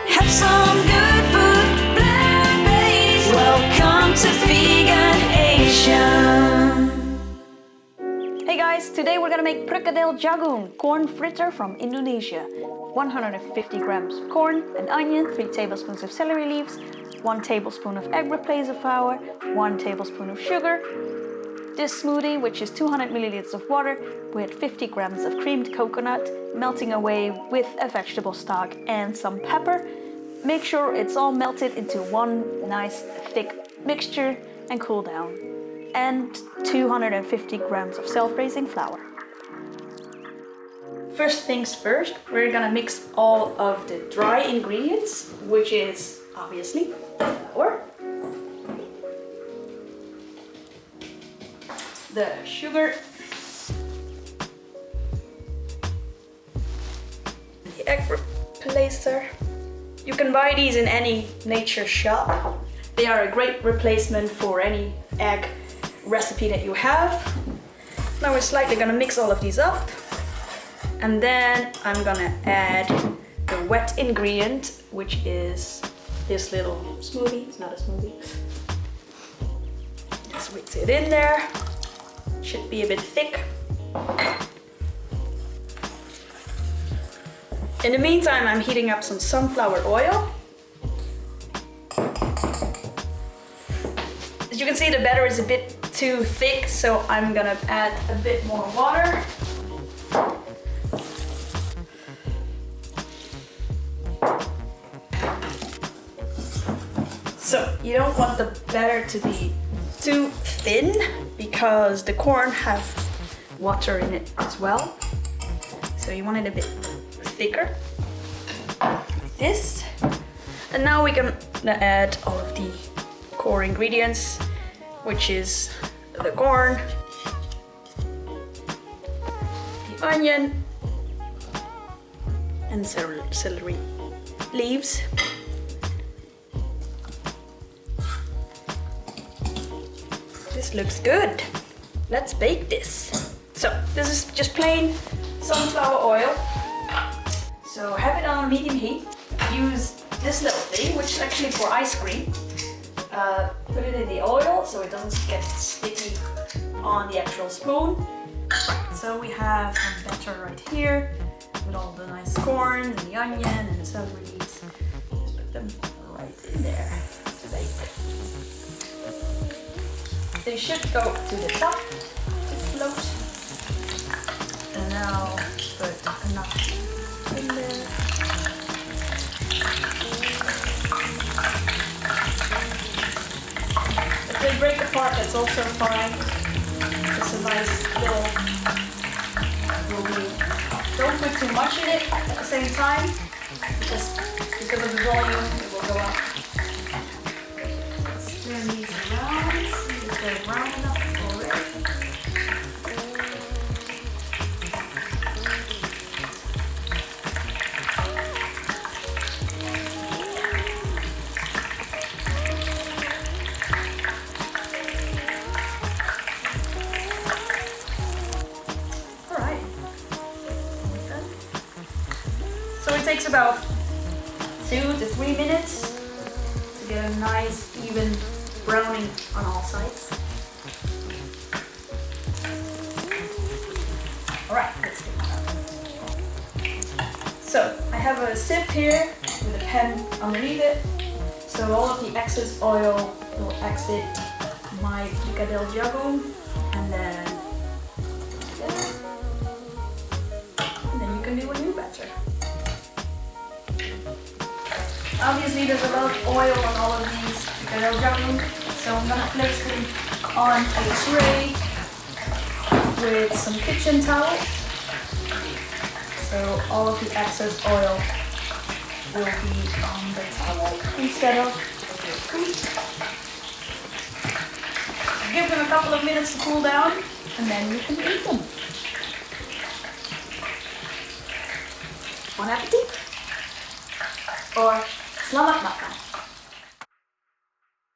Have some good food, plant-based. Welcome to VeganAsian. Hey guys, today we're gonna make Perkedel Jagung, corn fritter from Indonesia. 150 grams of corn, an onion, 3 tablespoons of celery leaves, 1 tablespoon of egg replacer flour, 1 tablespoon of sugar. This smoothie, which is 200 milliliters of water with 50 grams of creamed coconut, melting away with a vegetable stock and some pepper. Make sure it's all melted into one nice thick mixture and cool down. And 250 grams of self-raising flour. First things first, we're gonna mix all of the dry ingredients, which is obviously flour, the sugar, the egg replacer. You can buy these in any nature shop. They are a great replacement for any egg recipe that you have. Now we're slightly gonna mix all of these up, and then I'm gonna add the wet ingredient, which is this little smoothie. It's not a smoothie. Just mix it in there. Should be a bit thick. In the meantime, I'm heating up some sunflower oil. As you can see, the batter is a bit too thick, so I'm gonna add a bit more water. So you don't want the batter to be too thin because the corn has water in it as well. So you want it a bit thicker, like this. And now we can add all of the core ingredients, which is the corn, the onion, and celery leaves. This looks good. Let's bake this. So this is just plain sunflower oil. So have it on medium heat. Use this little thing, which is actually for ice cream. Put it in the oil so it doesn't get sticky on the actual spoon. So we have some batter right here with all the nice corn and the onion and the celery leaves. Just put them right in there to bake. They should go to the top to float. And now put enough in there. If they break apart, that's also fine. Just a nice little glue. Don't put too much in it at the same time, because of the volume, it will go up. Let's turn these around, see if they're brown enough already. So it takes about 2 to 3 minutes to get a nice even browning on all sides. Alright, let's get that. So I have a sieve here with a pen underneath it. So all of the excess oil will exit my Perkedel Jagung, and then you can do a new batter. Obviously there's a lot of oil on all of these Perkedel Jagung, so I'm gonna place them on a tray with some kitchen towel. So all of the excess oil will be on the towel instead of the food. Give them a couple of minutes to cool down, and then you can eat them. Bon appetit! Or selamat makan!